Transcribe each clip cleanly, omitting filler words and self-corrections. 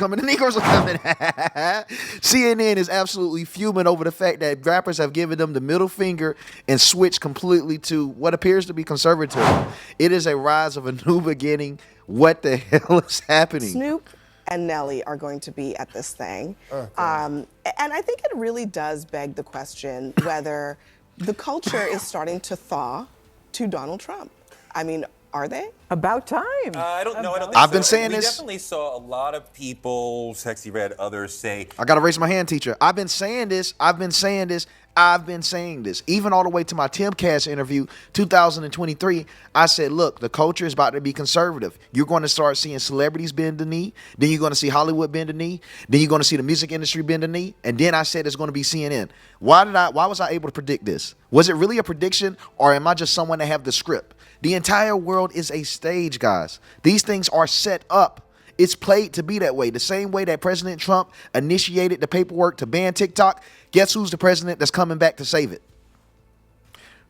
coming. The Negroes are coming. CNN is absolutely fuming over the fact that rappers have given them the middle finger and switched completely to what appears to be conservative. It is a rise of a new beginning. What the hell is happening? Snoop and Nelly are going to be at this thing. And I think it really does beg the question whether the culture is starting to thaw to Donald Trump. I mean, are they? About time. I don't know. I don't think I've so. been saying we this. definitely saw a lot of people, Sexy Red, others say. I gotta raise my hand, teacher. I've been saying this. Even all the way to my Timcast interview, 2023. I said, look, the culture is about to be conservative. You're going to start seeing celebrities bend the knee. Then you're going to see Hollywood bend the knee. Then you're going to see the music industry bend the knee. And then I said it's going to be CNN. Why was I able to predict this? Was it really a prediction, or am I just someone that have the script? The entire world is a stage, guys. These things are set up. It's played to be that way. The same way that President Trump initiated the paperwork to ban TikTok. Guess who's the president that's coming back to save it?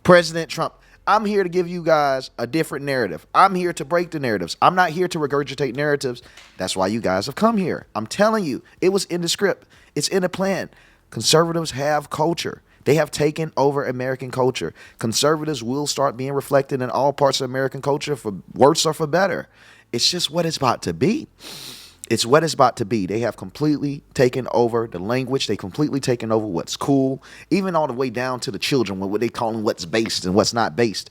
President Trump. I'm here to give you guys a different narrative. I'm here to break the narratives. I'm not here to regurgitate narratives. That's why you guys have come here. I'm telling you, it was in the script. It's in the plan. Conservatives have culture. They have taken over American culture. Conservatives will start being reflected in all parts of American culture, for worse or for better. It's just what it's about to be. It's what it's about to be. They have completely taken over the language. They completely taken over what's cool, even all the way down to the children, what they call what's based and what's not based.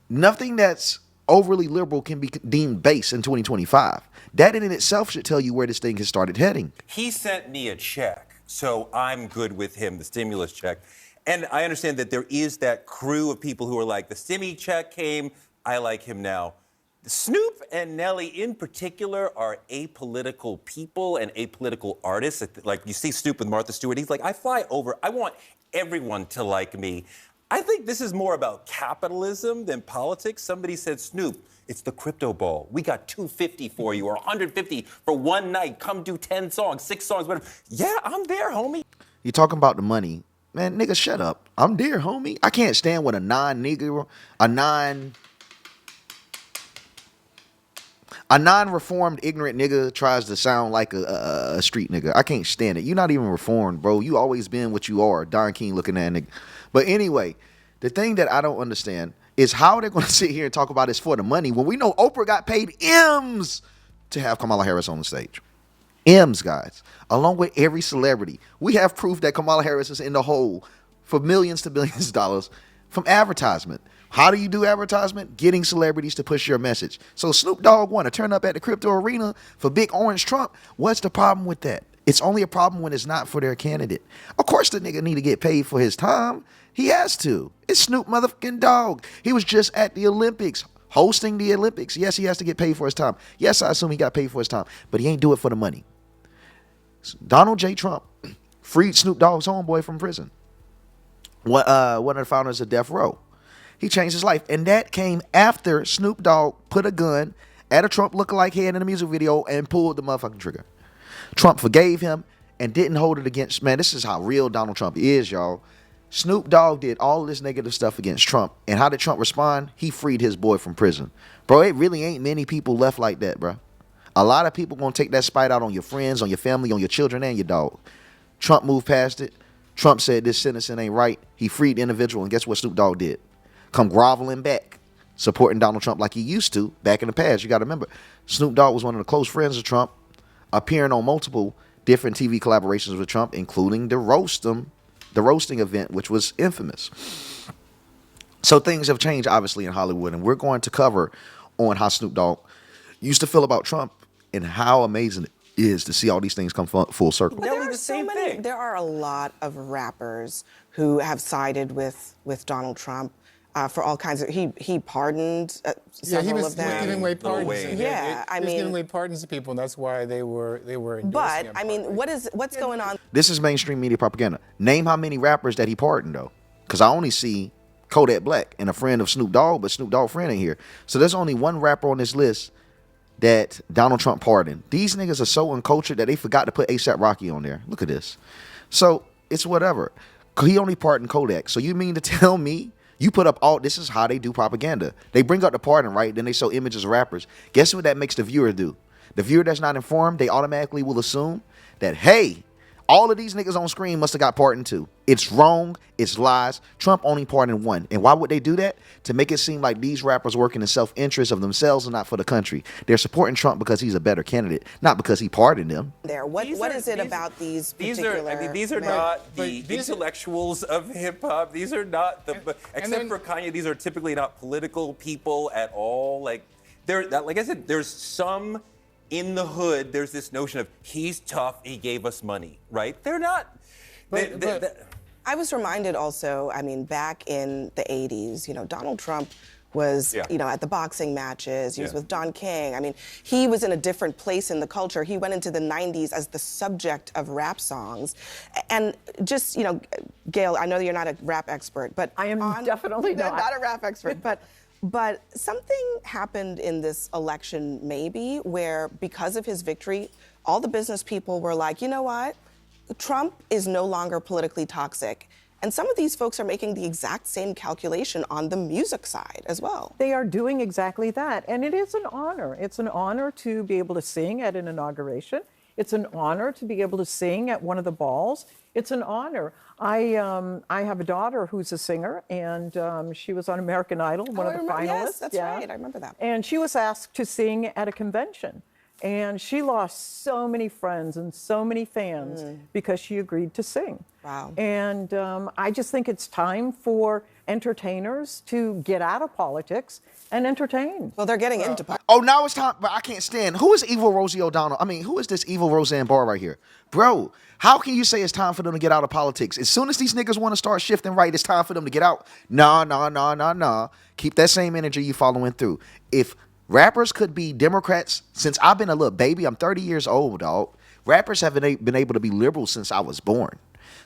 Nothing that's overly liberal can be deemed base in 2025. That in itself should tell you where this thing has started heading. He sent me a check, so I'm good with him, the stimulus check. And I understand that there is that crew of people who are like, the stimmy check came, I like him now. Snoop and Nelly in particular are apolitical people and apolitical artists. Like you see Snoop with Martha Stewart, he's like, I fly over, I want everyone to like me. I think this is more about capitalism than politics. Somebody said, Snoop, it's the crypto ball. We got $250 for you, or $150 for one night. Come do 10 songs, 6 songs, whatever. Yeah, I'm there, homie. You talking about the money. Man, nigga, shut up. I'm there, homie. I can't stand when a non-reformed, ignorant nigga tries to sound like a street nigga. I can't stand it. You're not even reformed, bro. You always been what you are. Don King looking at nigga. But anyway, the thing that I don't understand is how they're going to sit here and talk about this for the money when we know Oprah got paid M's to have Kamala Harris on the stage. M's, guys. Along with every celebrity. We have proof that Kamala Harris is in the hole for millions to billions of dollars from advertisement. How do you do advertisement? Getting celebrities to push your message. So Snoop Dogg want to turn up at the crypto arena for Big Orange Trump. What's the problem with that? It's only a problem when it's not for their candidate. Of course the nigga need to get paid for his time. He has to. It's Snoop motherfucking Dogg. He was just at the Olympics, hosting the Olympics. Yes, he has to get paid for his time. Yes, I assume he got paid for his time, but he ain't do it for the money. Donald J. Trump freed Snoop Dogg's homeboy from prison. One of the founders of Death Row. He changed his life. And that came after Snoop Dogg put a gun at a Trump lookalike head in a music video and pulled the motherfucking trigger. Trump forgave him and didn't hold it against, man, this is how real Donald Trump is, y'all. Snoop Dogg did all this negative stuff against Trump. And how did Trump respond? He freed his boy from prison. Bro, it really ain't many people left like that, bro. A lot of people gonna take that spite out on your friends, on your family, on your children, and your dog. Trump moved past it. Trump said this sentencing ain't right. He freed the individual, and guess what Snoop Dogg did? Come groveling back, supporting Donald Trump like he used to back in the past. You got to remember, Snoop Dogg was one of the close friends of Trump, appearing on multiple different TV collaborations with Trump, including the roasting event, which was infamous. So things have changed, obviously, in Hollywood, and we're going to cover on how Snoop Dogg used to feel about Trump and how amazing it is to see all these things come full circle. Nelly, the same thing. There are a lot of rappers who have sided with Donald Trump. For all kinds of, he pardoned several of them. He was giving away pardons. Yeah, he was giving away pardons to people, and that's why they were endorsing But him. I mean, what's going on? This is mainstream media propaganda. Name how many rappers that he pardoned though, because I only see Kodak Black and a friend of Snoop Dogg, but Snoop Dogg friend ain't here. So there's only one rapper on this list that Donald Trump pardoned. These niggas are so uncultured that they forgot to put A$AP Rocky on there. Look at this. So it's whatever. He only pardoned Kodak. So you mean to tell me? You put up all, this is how they do propaganda. They bring up the pardon, right? Then they show images of rappers. Guess what that makes the viewer do? The viewer that's not informed, they automatically will assume that, hey, all of these niggas on screen must have got pardoned too. It's wrong. It's lies. Trump only pardoned one. And why would they do that? To make it seem like these rappers work in the self-interest of themselves and not for the country. They're supporting Trump because he's a better candidate, not because he pardoned them. What is it about these particular? These are not the intellectuals of hip hop. These are not except for Kanye. These are typically not political people at all. Like I said, there's some. In the hood, there's this notion of he's tough, he gave us money, right? They're not. I was reminded also, I mean, back in the 80s, Donald Trump was, at the boxing matches. He was with Don King. I mean, he was in a different place in the culture. He went into the 90s as the subject of rap songs. And just, Gail, I know you're not a rap expert, but I am definitely not a rap expert, But something happened in this election, maybe, where because of his victory, all the business people were like, you know what? Trump is no longer politically toxic. And some of these folks are making the exact same calculation on the music side as well. They are doing exactly that. And it is an honor. It's an honor to be able to sing at an inauguration. It's an honor to be able to sing at one of the balls. It's an honor. I have a daughter who's a singer, and she was on American Idol, one of the finalists. Yes, that's right. I remember that. And she was asked to sing at a convention. And she lost so many friends and so many fans because she agreed to sing. Wow. And I just think it's time for entertainers to get out of politics and entertain. Well, they're getting into politics. Oh, now it's time, but I can't stand. Who is evil Rosie O'Donnell? I mean, who is this evil Roseanne Barr right here? Bro, how can you say it's time for them to get out of politics? As soon as these niggas want to start shifting right, it's time for them to get out. Nah. Keep that same energy you following through. If rappers could be Democrats, since I've been a little baby, I'm 30 years old, dog. Rappers have been able to be liberal since I was born.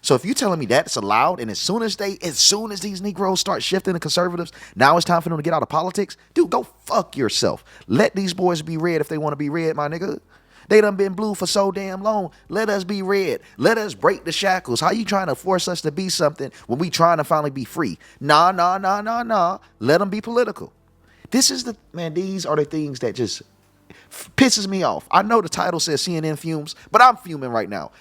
So if you're telling me that's allowed, and as soon as these Negroes start shifting to conservatives, now it's time for them to get out of politics, dude, go fuck yourself. Let these boys be red if they want to be red, my nigga. They done been blue for so damn long. Let us be red. Let us break the shackles. How you trying to force us to be something when we trying to finally be free? Nah. Let them be political. These are the things that just pisses me off. I know the title says CNN fumes, but I'm fuming right now.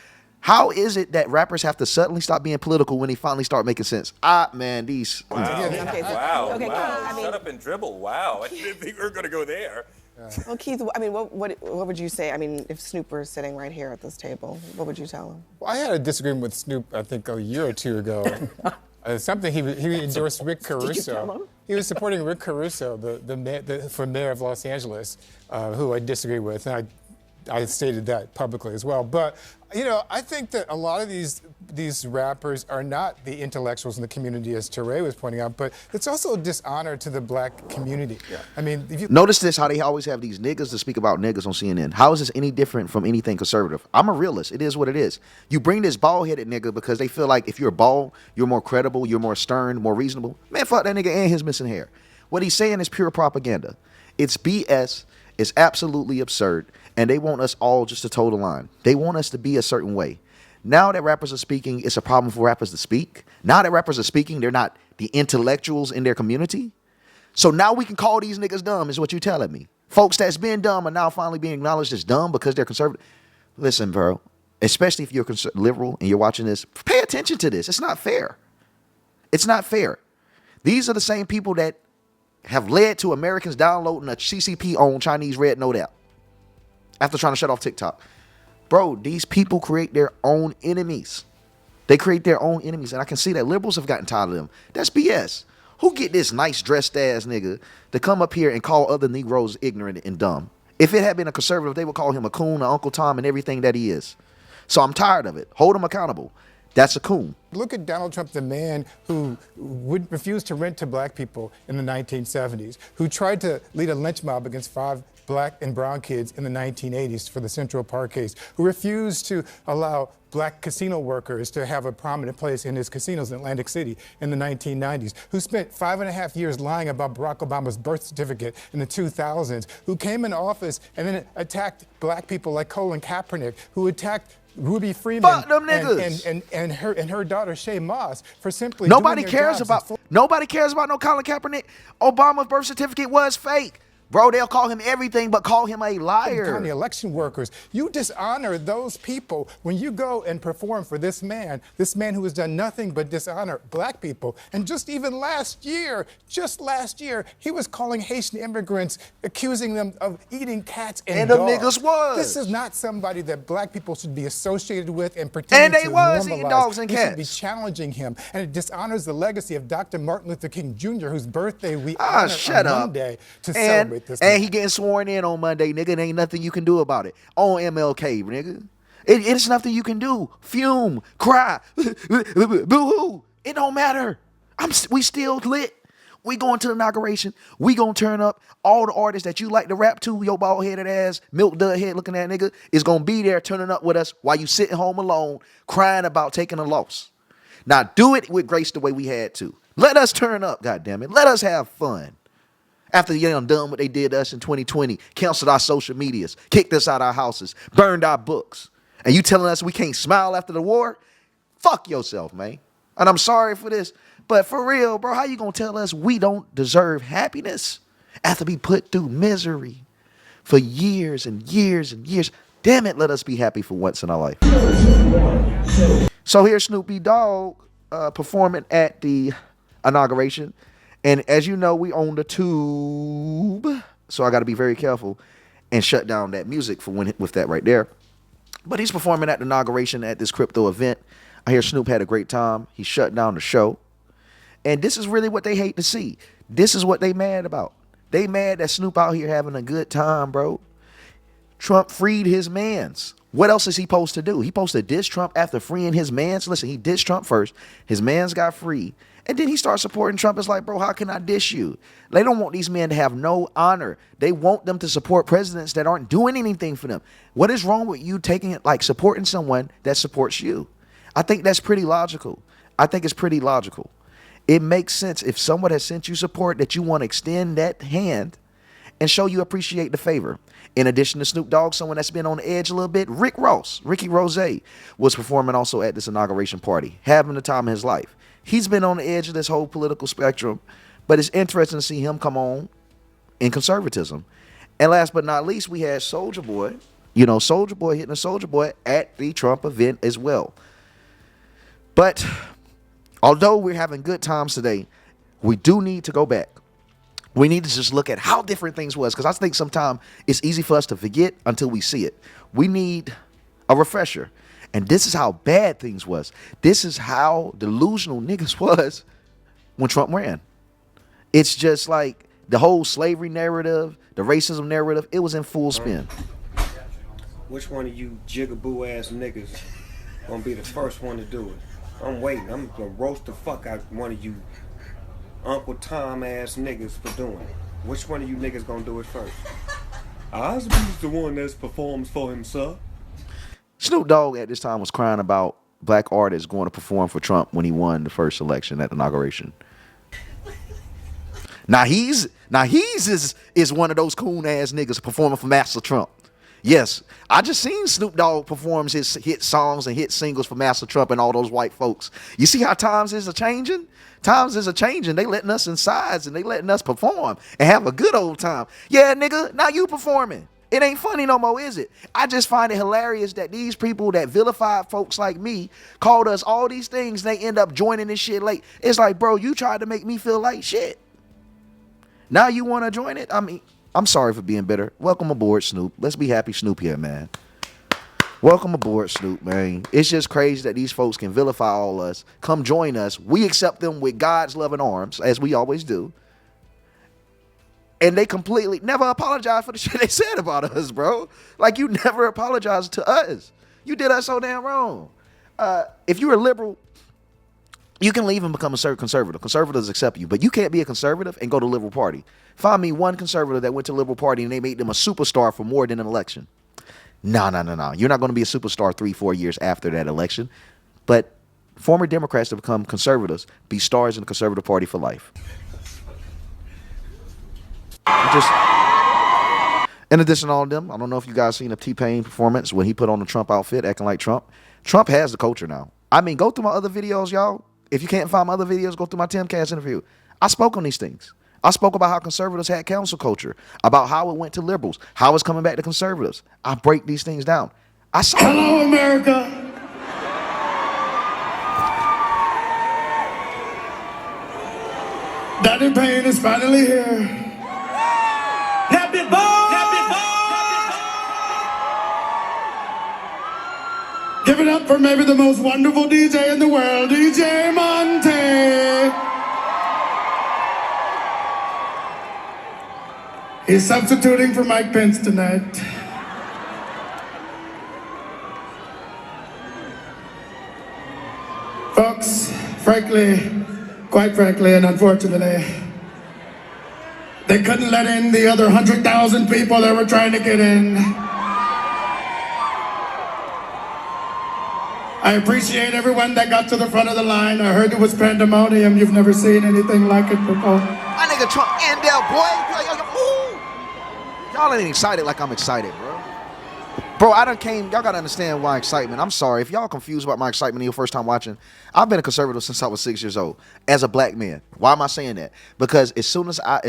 How is it that rappers have to suddenly stop being political when they finally start making sense? Wow. Okay, Shut up and dribble. Wow. I didn't think we were going to go there. Well, Keith, I mean, what would you say? I mean, if Snoop were sitting right here at this table, what would you tell him? Well, I had a disagreement with Snoop, I think, a year or two ago. Something he endorsed Rick Caruso. Did you tell him? He was supporting Rick Caruso, for mayor of Los Angeles, who I disagree with, and I stated that publicly as well. But I think that a lot of these rappers are not the intellectuals in the community, as Teray was pointing out, but it's also a dishonor to the black community. Yeah. I mean, if you notice this, how they always have these niggas to speak about niggas on CNN. How is this any different from anything conservative? I'm a realist. It is what it is. You bring this bald-headed nigga because they feel like if you're bald, you're more credible, you're more stern, more reasonable. Man, fuck that nigga and his missing hair. What he's saying is pure propaganda. It's BS. It's absolutely absurd. And they want us all just to toe the line. They want us to be a certain way. Now that rappers are speaking, it's a problem for rappers to speak. Now that rappers are speaking, they're not the intellectuals in their community. So now we can call these niggas dumb, is what you're telling me. Folks that's been dumb are now finally being acknowledged as dumb because they're conservative. Listen, bro, especially if you're liberal and you're watching this, pay attention to this. It's not fair. It's not fair. These are the same people that have led to Americans downloading a CCP on Chinese Red Note app after trying to shut off TikTok. Bro, these people create their own enemies. They create their own enemies, and I can see that liberals have gotten tired of them. That's BS. Who get this nice dressed ass nigga to come up here and call other Negroes ignorant and dumb? If it had been a conservative, they would call him a coon, an Uncle Tom, and everything that he is. So I'm tired of it. Hold him accountable. That's a coon. Look at Donald Trump, the man who would refuse to rent to black people in the 1970s, who tried to lead a lynch mob against 5 black and brown kids in the 1980s for the Central Park case, who refused to allow black casino workers to have a prominent place in his casinos in Atlantic City in the 1990s, who spent 5.5 years lying about Barack Obama's birth certificate in the 2000s, who came into office and then attacked black people like Colin Kaepernick, who attacked Ruby Freeman Fuck them niggas. and her daughter Shay Moss for simply Nobody doing their cares jobs. about no Colin Kaepernick. Obama's birth certificate was fake. Bro, they'll call him everything but call him a County liar. election workers. You dishonor those people when you go and perform for this man who has done nothing but dishonor black people. And just last year, he was calling Haitian immigrants, accusing them of eating cats and them dogs. niggas was. This is not somebody that black people should be associated with and pretending And they to was normalize. eating dogs and We should be cats. challenging him. And it dishonors the legacy of Dr. Martin Luther King Jr., whose birthday we honor Shut on up. Monday to celebrate this. And he getting sworn in on Monday, nigga. And ain't nothing you can do about it. On MLK, nigga. It's nothing you can do. Fume, cry, boo-hoo. It don't matter. We still lit. We going to the inauguration. We gonna turn up. All the artists that you like to rap to, your bald headed ass, milk dud head looking at nigga, is gonna be there turning up with us while you sitting home alone, crying about taking a loss. Now do it with grace the way we had to. Let us turn up, goddammit. Let us have fun. After done what they did to us in 2020, canceled our social medias, kicked us out our houses, burned our books. And you telling us we can't smile after the war? Fuck yourself, man. And I'm sorry for this, but for real, bro, how you gonna tell us we don't deserve happiness after we put through misery for years and years and years? Damn it, let us be happy for once in our life. So here's Snoopy Dogg performing at the inauguration. And as you know, we own the tube, so I got to be very careful and shut down that music for with that right there. But he's performing at the inauguration at this crypto event. I hear Snoop had a great time. He shut down the show. And this is really what they hate to see. This is what they mad about. They mad that Snoop out here having a good time, bro. Trump freed his mans. What else is he supposed to do? He supposed to diss Trump after freeing his mans? Listen, he dissed Trump first. His mans got free. And then he starts supporting Trump. It's like, bro, how can I diss you? They don't want these men to have no honor. They want them to support presidents that aren't doing anything for them. What is wrong with you taking it, like supporting someone that supports you? I think that's pretty logical. I think it's pretty logical. It makes sense if someone has sent you support that you want to extend that hand and show you appreciate the favor. In addition to Snoop Dogg, someone that's been on the edge a little bit, Ricky Rose, was performing also at this inauguration party, having the time of his life. He's been on the edge of this whole political spectrum, but it's interesting to see him come on in conservatism. And last but not least, we had Soulja Boy. You know, Soulja Boy hitting a Soulja Boy at the Trump event as well. But although we're having good times today, we do need to go back. We need to just look at how different things was, because I think sometimes it's easy for us to forget until we see it. We need a refresher. And this is how bad things was. This is how delusional niggas was when Trump ran. It's just like the whole slavery narrative, the racism narrative, it was in full spin. Which one of you jigaboo ass niggas gonna be the first one to do it? I'm waiting. I'm gonna roast the fuck out one of you Uncle Tom ass niggas for doing it. Which one of you niggas gonna do it first? I'll be the one that performs for himself. Snoop Dogg at this time was crying about black artists going to perform for Trump when he won the first election at the inauguration. Now he's is one of those coon ass niggas performing for Master Trump. Yes, I just seen Snoop Dogg performs his hit songs and hit singles for Master Trump and all those white folks. You see how times is a changing? Times is a changing. They letting us in sides and they letting us perform and have a good old time. Yeah, nigga, now you performing. It ain't funny no more, is it? I just find it hilarious that these people that vilified folks like me called us all these things and they end up joining this shit late. It's like, bro, you tried to make me feel like shit. Now you want to join it? I mean, I'm sorry for being bitter. Welcome aboard, Snoop. Let's be happy Snoop here, man. Welcome aboard, Snoop, man. It's just crazy that these folks can vilify all us, come join us. We accept them with God's loving arms, as we always do. And they completely never apologize for the shit they said about us, bro. Like, you never apologized to us. You did us so damn wrong. If you're a liberal, you can leave and become a conservative. Conservatives accept you, but you can't be a conservative and go to the Liberal Party. Find me one conservative that went to the Liberal Party and they made them a superstar for more than an election. No. You're not going to be a superstar 3-4 years after that election. But former Democrats to become conservatives, be stars in the Conservative Party for life. In addition to all of them, I don't know if you guys seen a T-Pain performance when he put on the Trump outfit, acting like Trump. Trump has the culture now. I mean, go through my other videos, y'all. If you can't find my other videos, go through my Timcast interview. I spoke on these things. I spoke about how conservatives had council culture, about how it went to liberals, how it's coming back to conservatives. I break these things down. I saw. Hello, America. Daddy Payne is finally here. Happy birthday! Give it up for maybe the most wonderful DJ in the world, DJ Monte. He's substituting for Mike Pence tonight. Folks, quite frankly and unfortunately, they couldn't let in the other 100,000 people that were trying to get in. I appreciate everyone that got to the front of the line. I heard it was pandemonium. You've never seen anything like it before. My nigga Trump and there, boy. Y'all ain't excited like I'm excited, bro. Bro, I done came, y'all gotta understand why excitement. I'm sorry, if y'all confused about my excitement in your first time watching, I've been a conservative since I was 6 years old, as a black man. Why am I saying that? Because as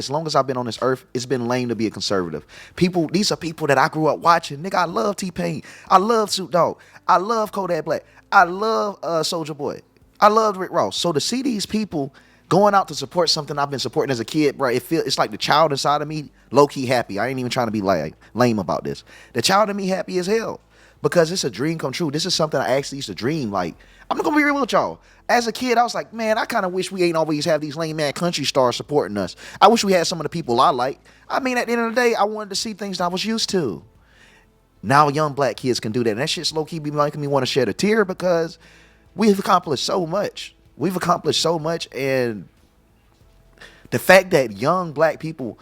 long as I've been on this earth, it's been lame to be a conservative. These are people that I grew up watching. Nigga, I love T-Pain. I love Snoop Dogg. I love Kodak Black. I love Soulja Boy. I love Rick Ross. So to see these people going out to support something I've been supporting as a kid, bro, it's like the child inside of me low-key happy. I ain't even trying to be lame about this. The child in me happy as hell because it's a dream come true. This is something I actually used to dream. Like, I'm not gonna be real with y'all. As a kid, I was like, man, I kind of wish we ain't always have these lame man country stars supporting us. I wish we had some of the people I like. I mean, at the end of the day, I wanted to see things that I was used to. Now young black kids can do that. And that shit's low-key be making me want to shed a tear because we've accomplished so much. We've accomplished so much, and the fact that young black people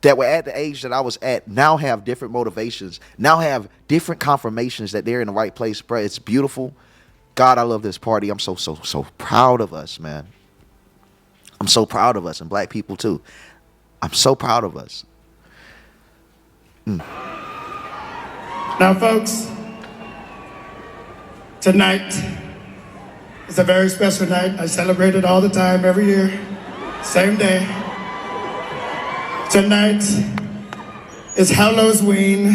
that were at the age that I was at now have different motivations, now have different confirmations that they're in the right place, bro, it's beautiful. God, I love this party. I'm so proud of us, man. I'm so proud of us, and black people too. I'm so proud of us. Now, folks, tonight is a very special night. I celebrate it all the time, every year, same day. Tonight is Halloween.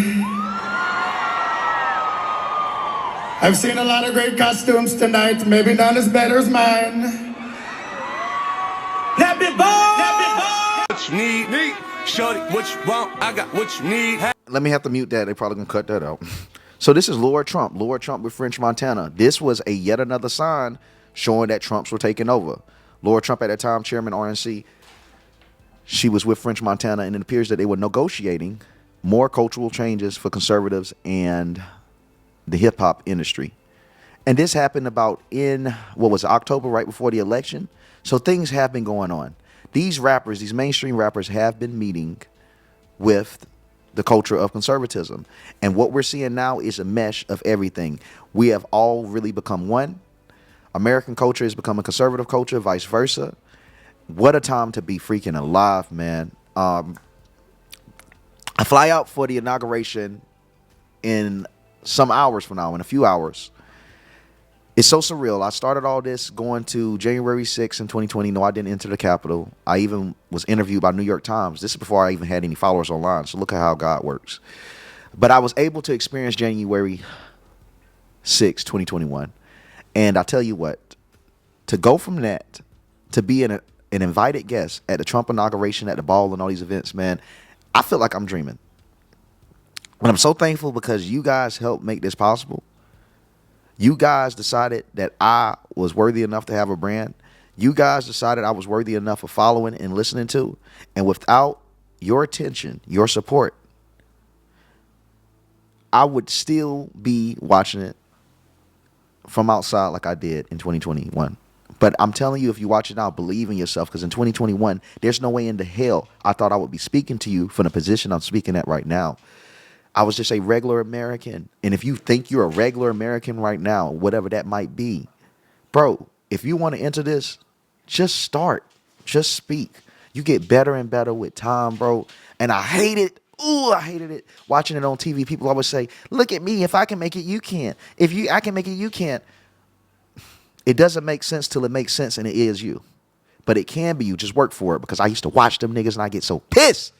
I've seen a lot of great costumes tonight, maybe none as better as mine. Happy birthday! What you need, shorty, what you want, I got what you need. Let me have to mute that. They probably gonna cut that out. So this is Lord Trump with French Montana. This was a yet another sign showing that Trumps were taking over. Lord Trump at that time, chairman RNC, she was with French Montana, and it appears that they were negotiating more cultural changes for conservatives and the hip hop industry. And this happened about in, October, right before the election. So things have been going on. These rappers, these mainstream rappers have been meeting with the culture of conservatism. And what we're seeing now is a mesh of everything. We have all really become one. American culture has become a conservative culture, vice versa. What a time to be freaking alive, man. I fly out for the inauguration in some hours from now, in a few hours. It's so surreal. I started all this going to January 6th in 2020. No, I didn't enter the Capitol. I even was interviewed by New York Times. This is before I even had any followers online. So look at how God works. But I was able to experience January 6th, 2021. And I tell you what, to go from that to be an invited guest at the Trump inauguration, at the ball and all these events, man, I feel like I'm dreaming. And I'm so thankful because you guys helped make this possible. You guys decided that I was worthy enough to have a brand. You guys decided I was worthy enough of following and listening to. And without your attention, your support, I would still be watching it from outside like I did in 2021. But I'm telling you, if you watch it now, believe in yourself, because in 2021, there's no way in the hell I thought I would be speaking to you from the position I'm speaking at right now. I was just a regular American. And if you think you're a regular American right now, whatever that might be, bro, if you want to enter this, just start. Just speak. You get better and better with time, bro. And I hate it. Ooh, I hated it. Watching it on TV, people always say, look at me. If I can make it, you can. I can make it, you can't. It doesn't make sense till it makes sense, and it is you. but it can be you. Just work for it, because I used to watch them niggas and I get so pissed.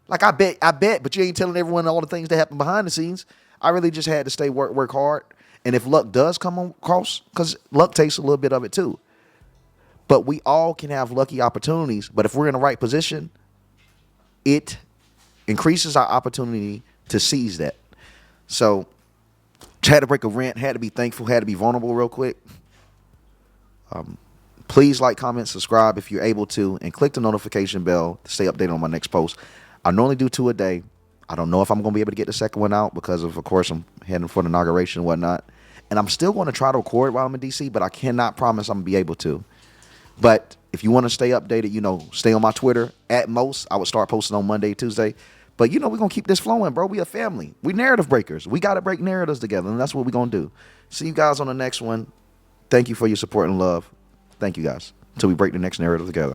Like, I bet, but you ain't telling everyone all the things that happen behind the scenes. I really just had to stay work hard. And if luck does come across, because luck takes a little bit of it too. But we all can have lucky opportunities. But if we're in the right position, it increases our opportunity to seize that. So, had to break a rant, had to be thankful, had to be vulnerable real quick. Please like, comment, subscribe if you're able to, and click the notification bell to stay updated on my next post. I normally do 2 a day. I don't know if I'm going to be able to get the second one out because of course, I'm heading for the inauguration and whatnot. And I'm still going to try to record while I'm in D.C., but I cannot promise I'm going to be able to. But if you want to stay updated, stay on my Twitter. At most, I would start posting on Monday, Tuesday. But, we're going to keep this flowing, bro. We a family. We narrative breakers. We got to break narratives together, and that's what we're going to do. See you guys on the next one. Thank you for your support and love. Thank you, guys. Until we break the next narrative together.